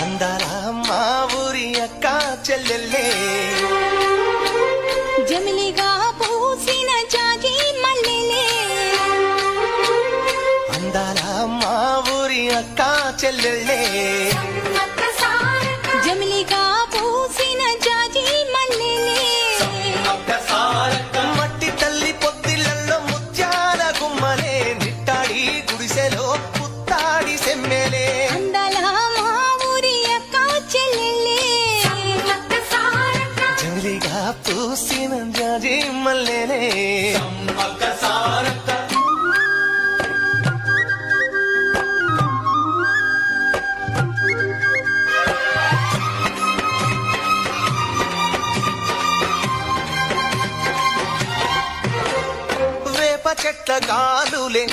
అందాల మా ఊరి అక్క చెల్లెల్లే జమిలిగా పూసిన జాజి మల్లెలే అందాల మా ఊరి అక్క చెల్లెల్లే జమిలిగా పూసిన జాజి మల్లెలే మట్టి తల్లి పొత్తిళ్లలో ముత్యాల గుమ్మలే నిట్టాడి గుడిసెలో పుత్తాడి సెమ్మెలే అందాల మా ఊరి అక్క చెల్లెలే జమిలిగా పూసిన జాజి మల్లెలే వేప చెట్ల గాలులే